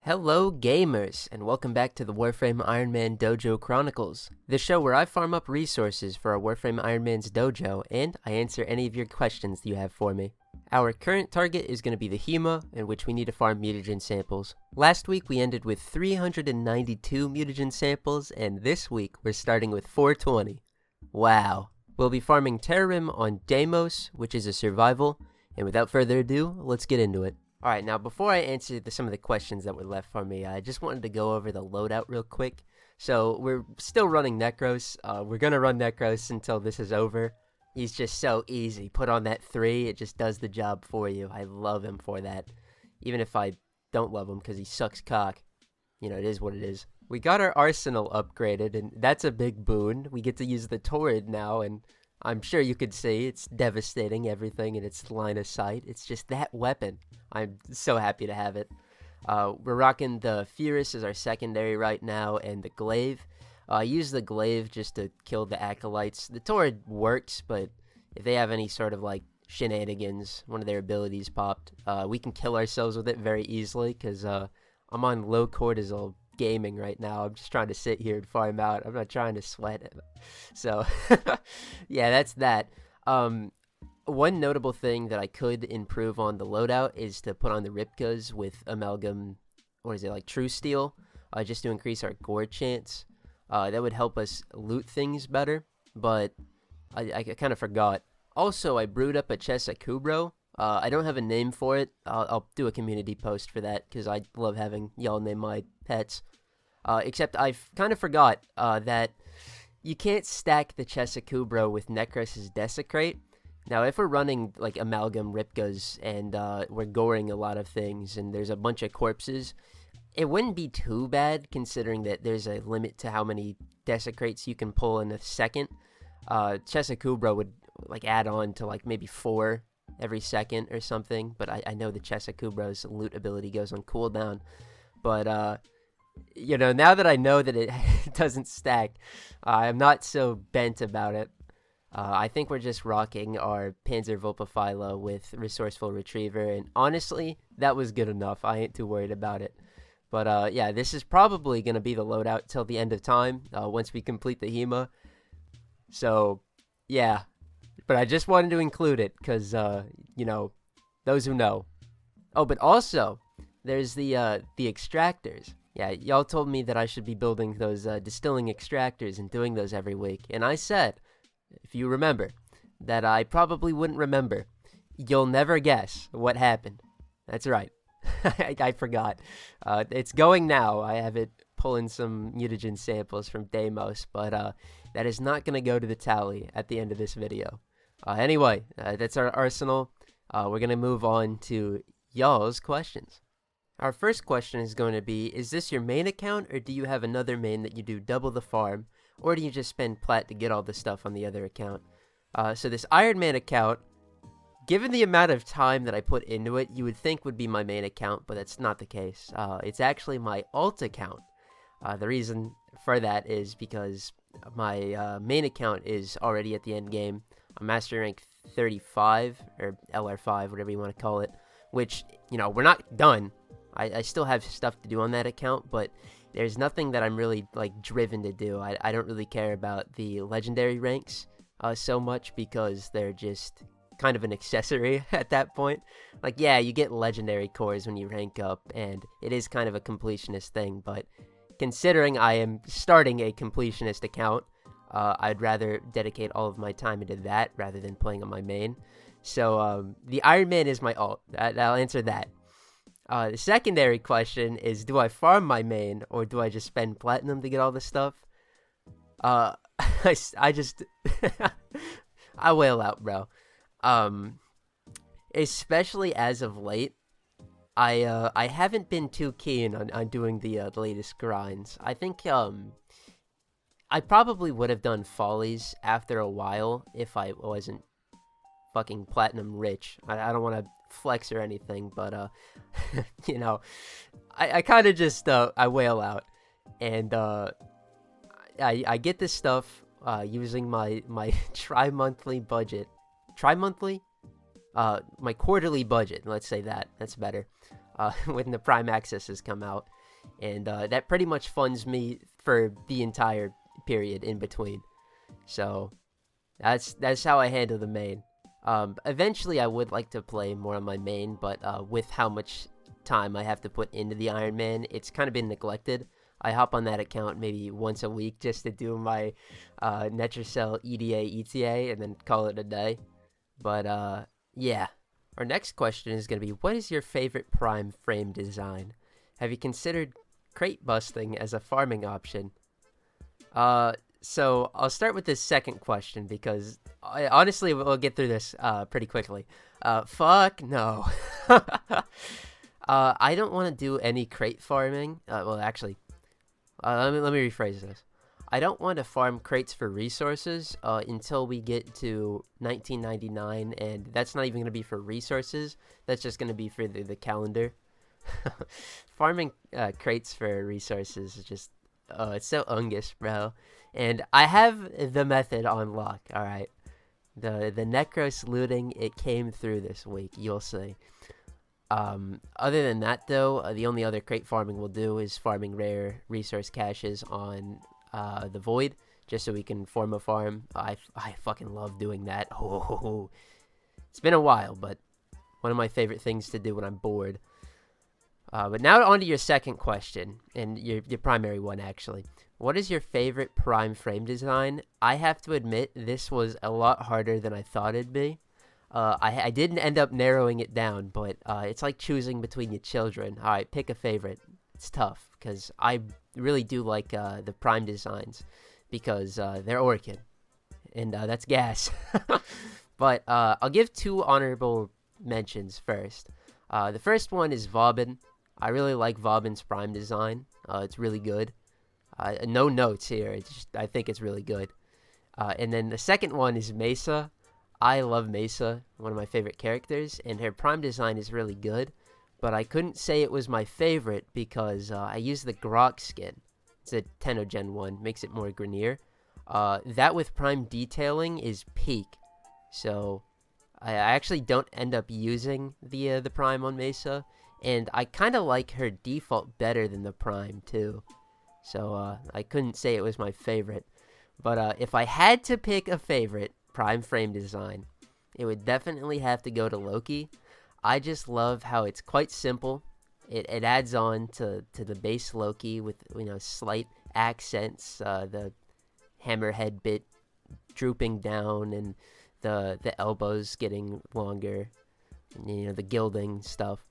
Hello gamers, and welcome back to the Warframe Iron Man Dojo Chronicles, the show where I farm up resources for our Warframe Iron Man's dojo, and I answer any of your questions that you have for me. Our current target is going to be the Hema, in which we need to farm mutagen samples. Last week we ended with 392 mutagen samples, and this week we're starting with 420. Wow. We'll be farming Terrarim on Deimos, which is a survival, and without further ado, let's get into it. Alright, now before I answer some of the questions that were left for me, I just wanted to go over the loadout real quick. So, we're still running Necros. We're gonna run Necros until this is over. He's just so easy. Put on that 3, it just does the job for you. I love him for that. Even if I don't love him because he sucks cock. You know, it is what it is. We got our arsenal upgraded, and that's a big boon. We get to use the Torrid now, and I'm sure you could see it's devastating everything in its line of sight. It's just that weapon. I'm so happy to have it. We're rocking the Furus as our secondary right now, and the Glaive. I use the Glaive just to kill the Acolytes. The Torrid works, but if they have any sort of like shenanigans, one of their abilities popped, we can kill ourselves with it very easily, because I'm on low cortisol gaming right now. I'm just trying to sit here and farm out. I'm not trying to sweat it. So, yeah, that's that. One notable thing that I could improve on the loadout is to put on the Ripkas with Amalgam, what is it, like True Steel, just to increase our gore chance. That would help us loot things better, but I kind of forgot. Also, I brewed up a Chesakubro. I don't have a name for it. I'll do a community post for that, because I love having y'all name my pets. Except I kind of forgot that you can't stack the Chesakubro with Necros' Desecrate. Now, if we're running, like, Amalgam Ripkas and we're goring a lot of things and there's a bunch of corpses, it wouldn't be too bad, considering that there's a limit to how many Desecrates you can pull in a second. Chesakubro would, like, add on to, like, maybe 4 every second or something, but I know the Chesakubro's loot ability goes on cooldown. But, you know, now that I know that it doesn't stack, I'm not so bent about it. I think we're just rocking our Panzer Vulpaphyla with Resourceful Retriever, and honestly, that was good enough. I ain't too worried about it. But yeah, this is probably going to be the loadout till the end of time, once we complete the Hema. So, yeah. But I just wanted to include it, because, you know, those who know. Oh, but also, there's the extractors. Yeah, y'all told me that I should be building those distilling extractors and doing those every week, and I said, if you remember, that I probably wouldn't remember. You'll never guess what happened. That's right. I forgot. It's going now. I have it pulling some mutagen samples from Deimos, but that is not going to go to the tally at the end of this video. Anyway, that's our arsenal. We're going to move on to y'all's questions. Our first question is going to be, is this your main account, or do you have another main that you do double the farm? Or do you just spend plat to get all the stuff on the other account? So this Iron Man account, given the amount of time that I put into it, you would think would be my main account, but that's not the case. It's actually my alt account. The reason for that is because my main account is already at the end game. I'm Master Rank 35, or LR5, whatever you want to call it, which, you know, we're not done. I still have stuff to do on that account, but there's nothing that I'm really, like, driven to do. I don't really care about the legendary ranks so much, because they're just kind of an accessory at that point. Like, yeah, you get legendary cores when you rank up, and it is kind of a completionist thing, but considering I am starting a completionist account, I'd rather dedicate all of my time into that rather than playing on my main. So, the Iron Man is my alt. I'll answer that. The secondary question is, do I farm my main, or do I just spend platinum to get all this stuff? I just, I wail out, bro. Especially as of late, I haven't been too keen on doing the latest grinds. I think, I probably would have done follies after a while if I wasn't fucking platinum rich. I don't want to flex or anything, but you know, I kind of just I wail out, and I get this stuff using my tri-monthly budget, my quarterly budget, let's say that's better. when the Prime Access has come out. And that pretty much funds me for the entire period in between. So that's how I handle the main. Eventually, I would like to play more on my main, but with how much time I have to put into the Iron Man, it's kind of been neglected. I hop on that account maybe once a week just to do my Netracell EDA, ETA, and then call it a day. But yeah. Our next question is going to be, what is your favorite Prime frame design? Have you considered crate busting as a farming option? So I'll start with this second question because honestly, we'll get through this pretty quickly. Fuck no. I don't want to do any crate farming. Well, actually, let me rephrase this. I don't want to farm crates for resources until we get to 1999, and that's not even going to be for resources. That's just going to be for the calendar. Farming crates for resources is just, it's so ungus, bro. And I have the method on lock, alright? The Necros looting, it came through this week, you'll see. Other than that, though, the only other crate farming we'll do is farming rare resource caches on the Void, just so we can form a farm. I fucking love doing that. Oh, it's been a while, but one of my favorite things to do when I'm bored. But now on to your second question, and your primary one, actually. What is your favorite Prime frame design? I have to admit, this was a lot harder than I thought it'd be. I didn't end up narrowing it down, but it's like choosing between your children. All right, pick a favorite. It's tough, because I really do like the Prime designs, because they're Orchid, and that's gas. But I'll give two honorable mentions first. The first one is Vauban. I really like Vauban's Prime design. It's really good. No notes here. I think it's really good. And then the second one is Mesa. I love Mesa, one of my favorite characters, and her Prime design is really good. But I couldn't say it was my favorite because I use the Grok skin. It's a Tenogen one, makes it more Grenier. That with Prime detailing is peak. So I actually don't end up using the Prime on Mesa. And I kind of like her default better than the Prime, too. So I couldn't say it was my favorite. But if I had to pick a favorite Prime frame design, it would definitely have to go to Loki. I just love how it's quite simple. It adds on to the base Loki with, slight accents. The hammerhead bit drooping down and the elbows getting longer. And, the gilding stuff.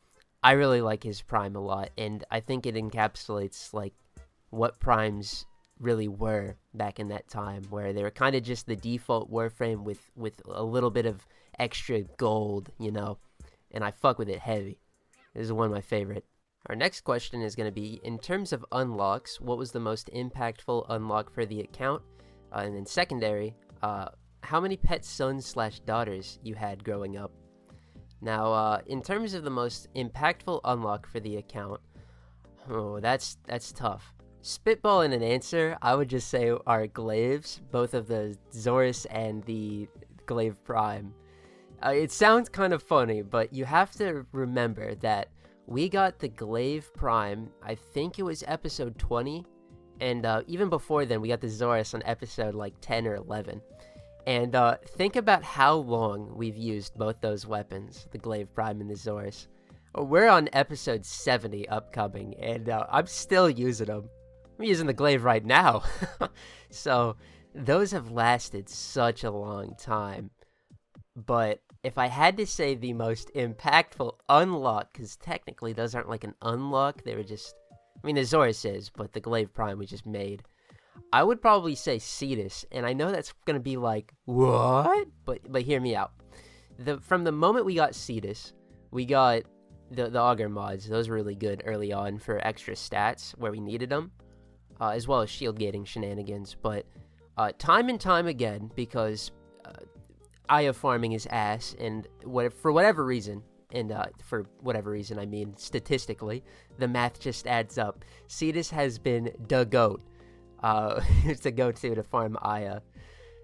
I really like his Prime a lot, and I think it encapsulates, what Primes really were back in that time, where they were kind of just the default Warframe with a little bit of extra gold, and I fuck with it heavy. This is one of my favorite. Our next question is going to be, in terms of unlocks, what was the most impactful unlock for the account? And then secondary, how many pet sons/daughters you had growing up? Now, in terms of the most impactful unlock for the account, that's tough. Spitballing an answer, I would just say our glaives, both of the Zorus and the Glaive Prime. It sounds kind of funny, but you have to remember that we got the Glaive Prime, I think it was episode 20, and even before then, we got the Zorus on episode 10 or 11. And think about how long we've used both those weapons, the Glaive Prime and the Zorus. We're on episode 70 upcoming, and I'm still using them. I'm using the Glaive right now. So those have lasted such a long time. But if I had to say the most impactful unlock, because technically those aren't like an unlock, they were just... the Zorus is, but the Glaive Prime we just made. I would probably say Cetus, and I know that's going to be like, what? But hear me out. From the moment we got Cetus, we got the Augur mods. Those were really good early on for extra stats where we needed them, as well as shield gating shenanigans. But time and time again, because Aya farming is ass, and for whatever reason, I mean statistically, the math just adds up. Cetus has been the GOAT. It's a go-to to farm Aya.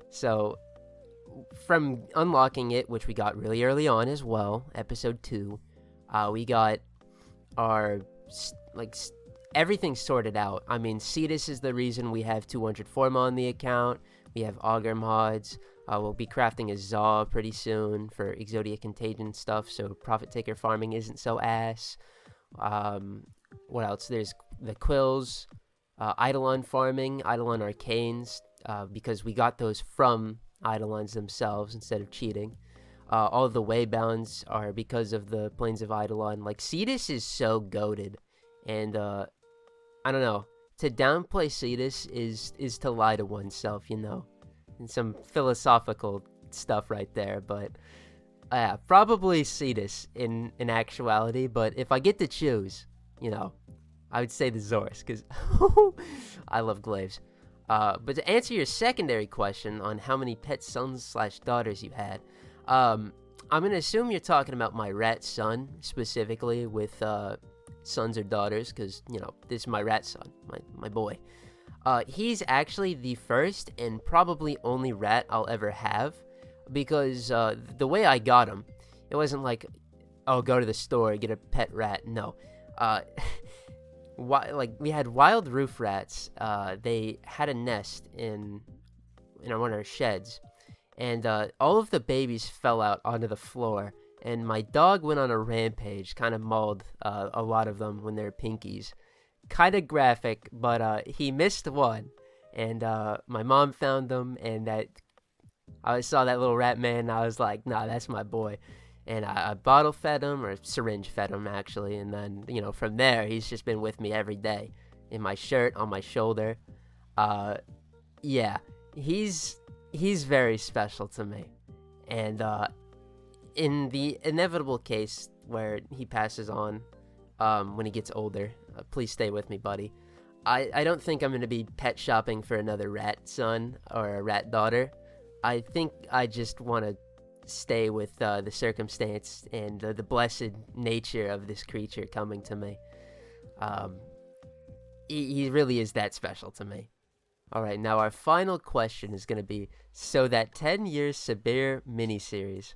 So, from unlocking it, which we got really early on as well, episode 2, we got are everything's sorted out. I mean, Cetus is the reason we have 200 Forma on the account. We have Augur mods. We'll be crafting a Zaw pretty soon for Exodia Contagion stuff, so Profit Taker farming isn't so ass. What else? There's the Quills, Eidolon farming, Eidolon Arcanes, because we got those from Eidolons themselves instead of cheating. All of the waybounds are because of the Plains of Eidolon. Like, Cetus is so goated, and I don't know. To downplay Cetus is to lie to oneself, you know. And some philosophical stuff right there, but probably Cetus in actuality. But if I get to choose, you know, I would say the Zors, because I love glaives. But to answer your secondary question on how many pet sons/daughters you had, I'm gonna assume you're talking about my rat son specifically, with sons or daughters, because, you know, this is my rat son, my boy. He's actually the first and probably only rat I'll ever have, because the way I got him, it wasn't like, oh, go to the store, get a pet rat. No. We had wild roof rats. They had a nest in one of our sheds, and all of the babies fell out onto the floor, and my dog went on a rampage, kind of mauled a lot of them when they're pinkies. Kind of graphic, but he missed one, and my mom found them, and I saw that little rat man, and I was like, nah, that's my boy. And I bottle fed him, or syringe fed him actually, and then, you know, from there he's just been with me every day, in my shirt, on my shoulder. Yeah, he's very special to me, and in the inevitable case where he passes on when he gets older, please stay with me, buddy. I don't think I'm going to be pet shopping for another rat son or a rat daughter. I think I just want to stay with the circumstance and the blessed nature of this creature coming to me. He really is that special to me. Alright, now our final question is going to be, so that 10 years Sabir miniseries.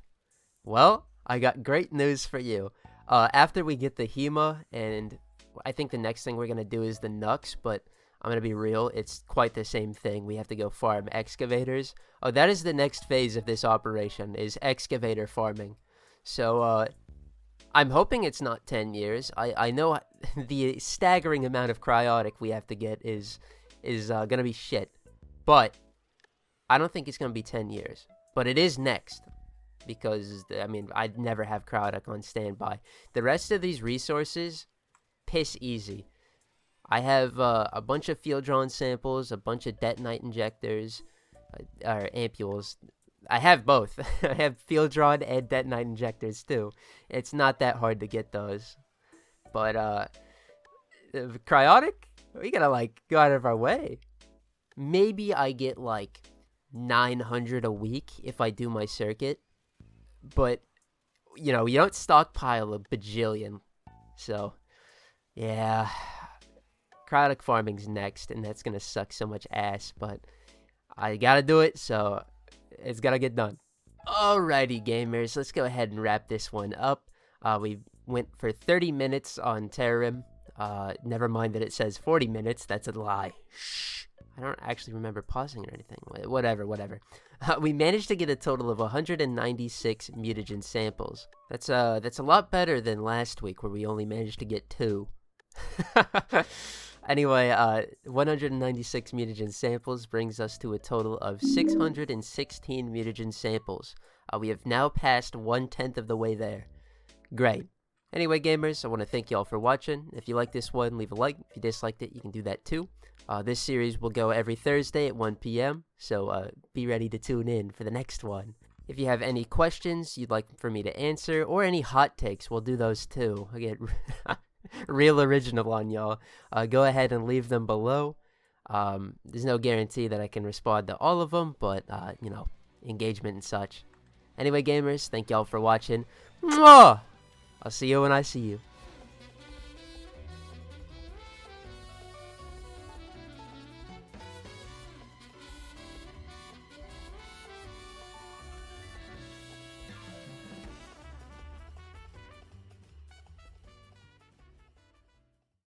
Well, I got great news for you. After we get the Hema, and I think the next thing we're going to do is the Nux, but I'm going to be real, it's quite the same thing. We have to go farm excavators. Oh, that is the next phase of this operation, is excavator farming. So, I'm hoping it's not 10 years. I know the staggering amount of cryotic we have to get is going to be shit. But I don't think it's going to be 10 years. But it is next. Because, I mean, I'd never have cryotic on standby. The rest of these resources, piss easy. I have a bunch of field-drawn samples, a bunch of detonite injectors, or ampules. I have both. I have field-drawn and detonite injectors, too. It's not that hard to get those. But, cryotic? We gotta, like, go out of our way. Maybe I get, like, 900 a week if I do my circuit. But, you know, you don't stockpile a bajillion. So, yeah. Cryotic farming's next, and that's gonna suck so much ass, but I gotta do it, so it's gotta get done. Alrighty, gamers, let's go ahead and wrap this one up. We went for 30 minutes on Terrim. Never mind that it says 40 minutes, that's a lie. Shh. I don't actually remember pausing or anything. Whatever. We managed to get a total of 196 mutagen samples. That's a lot better than last week, where we only managed to get 2. Anyway, 196 mutagen samples brings us to a total of 616 mutagen samples. We have now passed 1/10 of the way there. Great. Anyway, gamers, I want to thank y'all for watching. If you like this one, leave a like. If you disliked it, you can do that too. This series will go every Thursday at 1 p.m., so be ready to tune in for the next one. If you have any questions you'd like for me to answer, or any hot takes, we'll do those too. I get real original on y'all. Go ahead and leave them below. There's no guarantee that I can respond to all of them, but, you know, engagement and such. Anyway, gamers, thank y'all for watching. Mwah! I'll see you when I see you.